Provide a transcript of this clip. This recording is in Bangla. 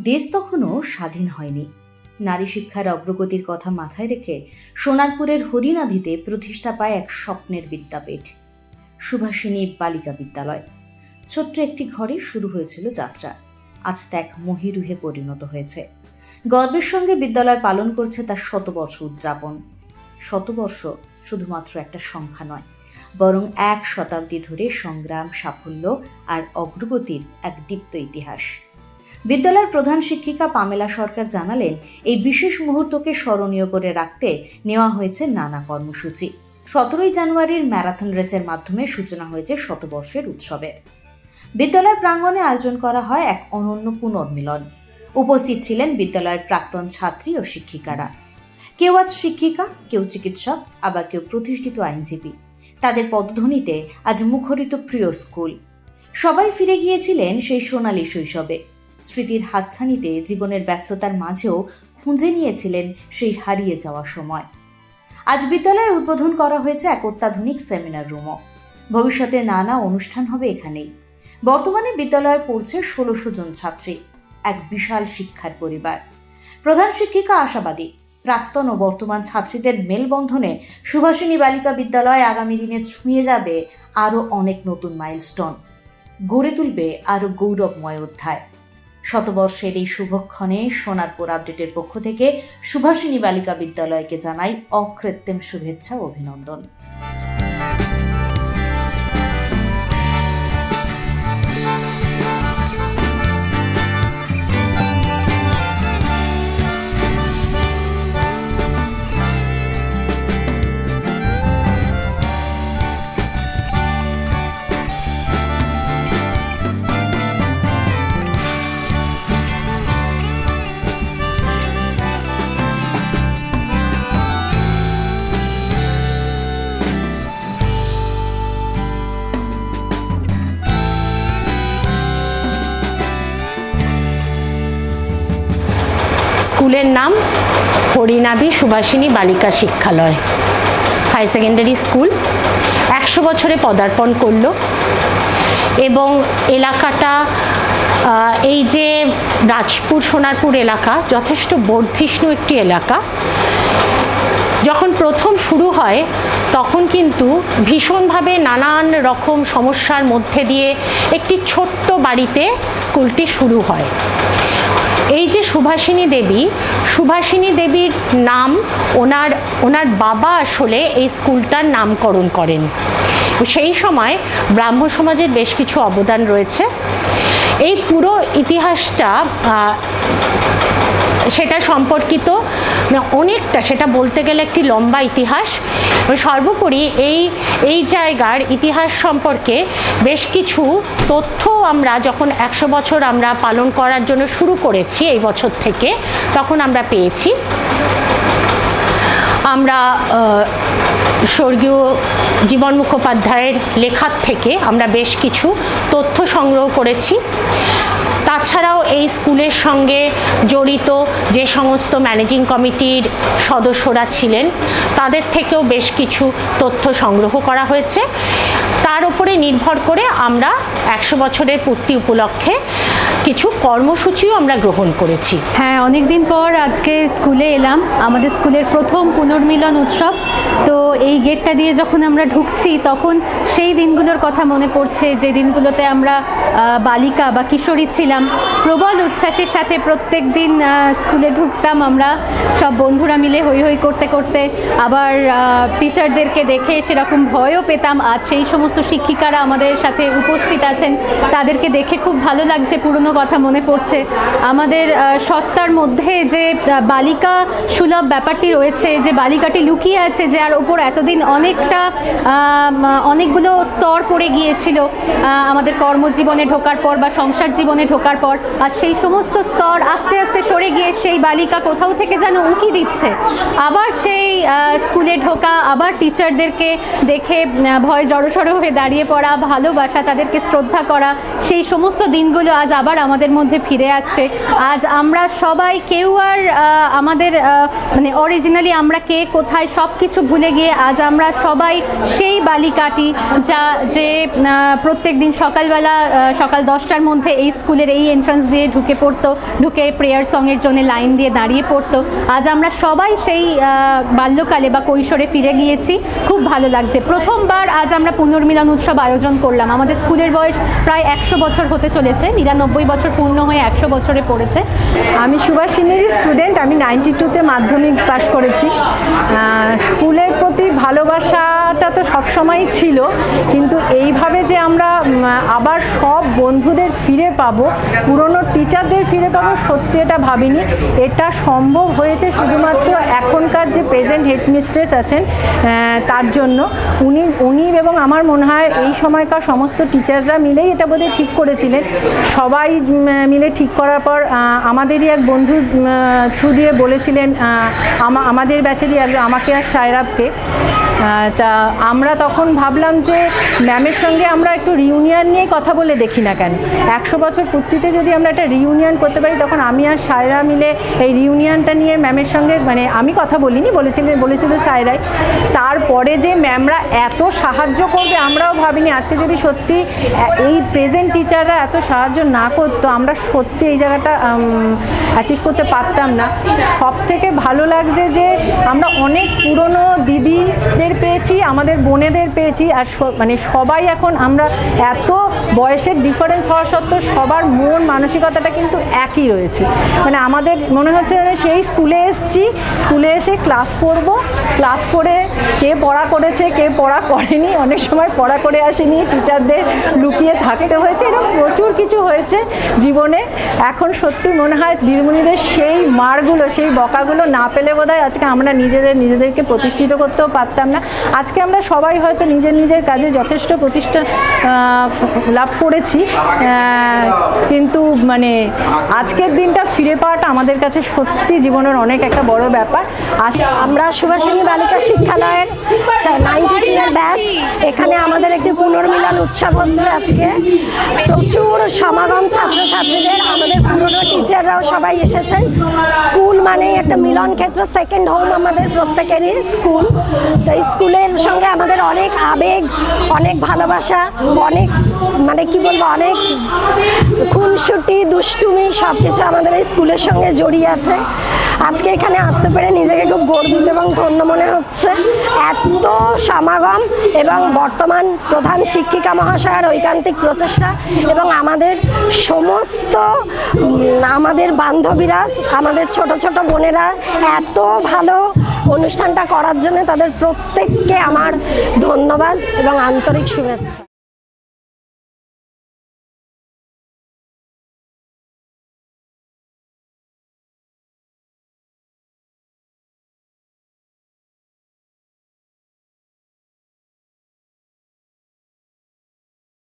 দেশ তখনও স্বাধীন হয়নি। নারী শিক্ষার অগ্রগতির কথা মাথায় রেখে সোনারপুরের হরিনাভিতে প্রতিষ্ঠা পায় এক স্বপ্নের বিদ্যাপীঠ, সুভাষিনী বালিকা বিদ্যালয়। ছোট্ট একটি ঘরে শুরু হয়েছিল যাত্রা, আজ তা এক মহীরুহে পরিণত হয়েছে। গর্বের সঙ্গে বিদ্যালয় পালন করছে তার শতবর্ষ উদযাপন। শতবর্ষ শুধুমাত্র একটা সংখ্যা নয়, বরং 1 শতাব্দী ধরে সংগ্রাম, সাফল্য আর অগ্রগতির এক দীপ্ত ইতিহাস। বিদ্যালয়ের প্রধান শিক্ষিকা পামেলা সরকার জানালেন, এই বিশেষ মুহূর্তকে স্মরণীয় করে রাখতে নেওয়া হয়েছে নানা কর্মসূচি। 17 জানুয়ারির ম্যারাথন রেসের মাধ্যমে সূচনা হয়েছে শতবর্ষের উৎসবের। বিদ্যালয় প্রাঙ্গণে আয়োজন করা হয় এক অনন্য পুনর্মিলন। উপস্থিত ছিলেন বিদ্যালয়ের প্রাক্তন ছাত্রী ও শিক্ষিকারা। কেউ আজ শিক্ষিকা, কেউ চিকিৎসক, আবার কেউ প্রতিষ্ঠিত আইনজীবী। তাদের পদধ্বনিতে আজ মুখরিত প্রিয় স্কুল। সবাই ফিরে গিয়েছিলেন সেই সোনালী শৈশবে। স্মৃতির হাতছানিতে জীবনের ব্যস্ততার মাঝেও খুঁজে নিয়েছিলেন সেই হারিয়ে যাওয়া সময়। আজ বিদ্যালয়ের উদ্বোধন করা হয়েছে এক অত্যাধুনিক সেমিনার রুমও। ভবিষ্যতে নানা অনুষ্ঠান হবে এখানেই। বর্তমানে বিদ্যালয়ে পড়ছে 1600 জন ছাত্রী, এক বিশাল শিক্ষার পরিবার। প্রধান শিক্ষিকা আশাবাদী, প্রাক্তন ও বর্তমান ছাত্রীদের মেলবন্ধনে সুভাষিনী বালিকা বিদ্যালয় আগামী দিনে ছুঁয়ে যাবে আরও অনেক নতুন মাইলস্টোন, গড়ে তুলবে আরও গৌরবময় অধ্যায়। শতবর্ষের এই শুভক্ষণে সোনারপুর আপডেটের পক্ষ থেকে সুভাষিনী বালিকা বিদ্যালয়কে জানাই অকৃত্রিম শুভেচ্ছা ও অভিনন্দন। স্কুলের নাম হরিনাভি সুভাষিনী বালিকা শিক্ষালয় হাই সেকেন্ডারি স্কুল। 100 বছরে পদার্পণ করলো এবং এলাকাটা, এই যে রাজপুর সোনারপুর এলাকা, যথেষ্ট বর্ধিষ্ণু একটি এলাকা। যখন প্রথম শুরু হয় তখন কিন্তু ভীষণভাবে নানান রকম সমস্যার মধ্যে দিয়ে একটি ছোট্ট বাড়িতে স্কুলটি শুরু হয়। এই যে সুভাষিনী দেবীর নাম, ওনার বাবা আসলে এই স্কুলটার নামকরণ করেন। সেই সময় ব্রাহ্ম সমাজের বেশ কিছু অবদান রয়েছে। এই পুরো ইতিহাসটা সেটা সম্পর্কিত অনেকটা, সেটা বলতে গেলে একটি লম্বা ইতিহাস। সর্বোপরি এই জায়গার ইতিহাস সম্পর্কে বেশ কিছু তথ্য আমরা যখন 100 বছর আমরা পালন করার জন্য শুরু করেছি এই বছর থেকে, তখন আমরা পেয়েছি। আমরা স্বর্গীয় জীবন মুখোপাধ্যায়ের লেখার থেকে আমরা বেশ কিছু তথ্য সংগ্রহ করেছি। তাছাড়াও এই স্কুলের সঙ্গে জড়িত যে সমস্ত ম্যানেজিং কমিটির সদস্যরা ছিলেন তাদের থেকেও বেশ কিছু তথ্য সংগ্রহ করা হয়েছে। তার উপরে নির্ভর করে আমরা 100 বছরের পূর্তি উপলক্ষে কিছু কর্মসূচিও আমরা গ্রহণ করেছি। হ্যাঁ, অনেকদিন পর আজকে স্কুলে এলাম, আমাদের স্কুলের প্রথম পুনর্মিলন উৎসব। তো এই গেটটা দিয়ে যখন আমরা ঢুকছি তখন সেই দিনগুলোর কথা মনে পড়ছে, যে দিনগুলোতে আমরা বালিকা বা কিশোরী ছিলাম। প্রবল উচ্ছ্বাসের সাথে প্রত্যেক দিন স্কুলে ঢুকতাম আমরা সব বন্ধুরা মিলে হৈ হৈ করতে করতে। আবার টিচারদেরকে দেখে সেরকম ভয়ও পেতাম। আজ সেই সমস্ত শিক্ষিকারা আমাদের সাথে উপস্থিত আছেন, তাদেরকে দেখে খুব ভালো লাগছে, পুরনো কথা মনে পড়ছে। আমাদের সত্তার মধ্যে যে বালিকা সুলভ ব্যাপারটি রয়েছে, যে বালিকাটি লুকিয়ে আছে, যে আর ওপর এতদিন অনেকগুলো স্তর পড়ে গিয়েছিল আমাদের কর্মজীবনে ঢোকার পর বা সংসার জীবনে ঢোকার পর। আর সেই সমস্ত স্তর আস্তে আস্তে সরে গিয়ে সেই বালিকা কোথাও থেকে যেন উঁকি দিচ্ছে, আবার সেই স্কুলে ঢোকা, আবার টিচারদেরকে দেখে ভয় জড়সড় হয়ে দাঁড়িয়ে পড়া, ভালোবাসা, তাদেরকে শ্রদ্ধা করা, সেই সমস্ত দিনগুলো আজ আবার আমাদের মধ্যে ফিরে আসছে। আজ আমরা সবাই কেউ আর আমাদের মানে অরিজিনালি আমরা কে কোথায় সব কিছু ভুলে গিয়ে আজ আমরা সবাই সেই বালিকাটি যে প্রত্যেক দিন সকালবেলা সকাল 10টার মধ্যে এই স্কুলের এই এন্ট্রান্স দিয়ে ঢুকে প্রেয়ার সঙের জন্য লাইন দিয়ে দাঁড়িয়ে পড়তো। আজ আমরা সবাই সেই বাল্যকালে বা কৈশোরে ফিরে গিয়েছি। খুব ভালো লাগছে। প্রথমবার আজ আমরা পুনর্মিলন উৎসব আয়োজন করলাম। আমাদের স্কুলের বয়স প্রায় 100 বছর হতে চলেছে, 99 বছর পূর্ণ হয়ে 100 বছরে পড়েছে। আমি সুভাষিনীরই স্টুডেন্ট, আমি 92-তে মাধ্যমিক পাশ করেছি। স্কুলের প্রতি ভালোবাসাটা তো সবসময়ই ছিল, কিন্তু এইভাবে যে আমরা আবার সব বন্ধুদের ফিরে পাবো, পুরনো টিচারদের ফিরে পাবো, সত্যি এটা ভাবিনি। এটা সম্ভব হয়েছে শুধুমাত্র এখনকার যে প্রেজেন্ট হেডমিস্ট্রেস আছেন তার জন্য। উনি এবং আমার মনে হয় এই সময়কার সমস্ত টিচাররা মিলেই এটা বোধহয় ঠিক করেছিলেন। সবাই মিলে ঠিক করার পর আমাদেরই এক বন্ধু থ্রু দিয়ে বলেছিলেন আমাদের ব্যাচেরই আমাকে আর সায়রাবকে। তা আমরা তখন ভাবলাম যে ম্যামের সঙ্গে আমরা একটু রিউনিয়ন নিয়ে কথা বলে দেখি না কেন। 100 বছর পূর্তিতে যদি আমরা একটা রিউনিয়ন করতে পারি, তখন আমি আর সায়রা মিলে এই রিউনিয়নটা নিয়ে ম্যামের সঙ্গে, মানে আমি কথা বলিনি, বলেছিল সায়রাই। তারপরে যে ম্যামরা এত সাহায্য করবে আমরাও ভাবিনি। আজকে যদি সত্যি এই প্রেজেন্ট টিচাররা এত সাহায্য না করতো, আমরা সত্যি এই জায়গাটা অ্যাচিভ করতে পারতাম না। সব থেকে ভালো লাগছে যে আমরা অনেক পুরনো দিদিদের পেয়েছি, আমাদের বোনেদের পেয়েছি, আর মানে সবাই এখন আমরা এত বয়সের ডিফারেন্স হওয়া সত্ত্বেও সবার মন মানসিকতাটা কিন্তু একই রয়েছে। মানে আমাদের মনে হচ্ছে সেই স্কুলে এসে ক্লাস করব, ক্লাস করে কে পড়া করেছে কে পড়া করেনি, অনেক সময় পড়া করে আসেনি, টিচারদের লুকিয়ে থাকতে হয়েছে, এরকম প্রচুর কিছু হয়েছে জীবনে। এখন সত্যি মনে হয় দিদিমণিদের সেই মারগুলো, সেই বকাগুলো না পেলে বোধহয় আজকে আমরা নিজেদেরকে প্রতিষ্ঠিত করতেও পারতাম না। আজকে আমরা সবাই হয়তো নিজের কাজে যথেষ্ট প্রতিষ্ঠা লাভ করেছি, কিন্তু মানে আজকের দিনটা ফিরে পাওয়াটা আমাদের কাছে সত্যি জীবনের অনেক একটা বড় ব্যাপার। আমরা সুভাষিনী বালিকা শিক্ষালয়ের 92-এর ব্যাচ। এখানে আমাদের একটি পুনর্মিলন উৎসব হচ্ছে আজকে। প্রচুর সমাগম ছাত্রছাত্রীদের, আমাদের পুরনো টিচাররাও সবাই এসেছেন। স্কুল মানেই একটা মিলন ক্ষেত্র, সেকেন্ড হোম আমাদের প্রত্যেকেরই স্কুল। তো স্কুলের সঙ্গে আমাদের অনেক আবেগ, অনেক ভালোবাসা, অনেক মানে কি বলবো, অনেক খুনসুটি, দুষ্টুমি সব কিছু আমাদের এই স্কুলের সঙ্গে জড়িয়ে আছে। আজকে এখানে আসতে পেরে নিজেকে খুব গর্বিত এবং ধন্য মনে হচ্ছে। এত সমাগম এবং বর্তমান প্রধান শিক্ষিকা মহাশয়ের ঐকান্তিক প্রচেষ্টা এবং আমাদের সমস্ত আমাদের বান্ধবীরা, আমাদের ছোট ছোট বোনেরা এত ভালো অনুষ্ঠানটা করার জন্য তাদের প্রত্যেককে আমার ধন্যবাদ এবং আন্তরিক শুভেচ্ছা।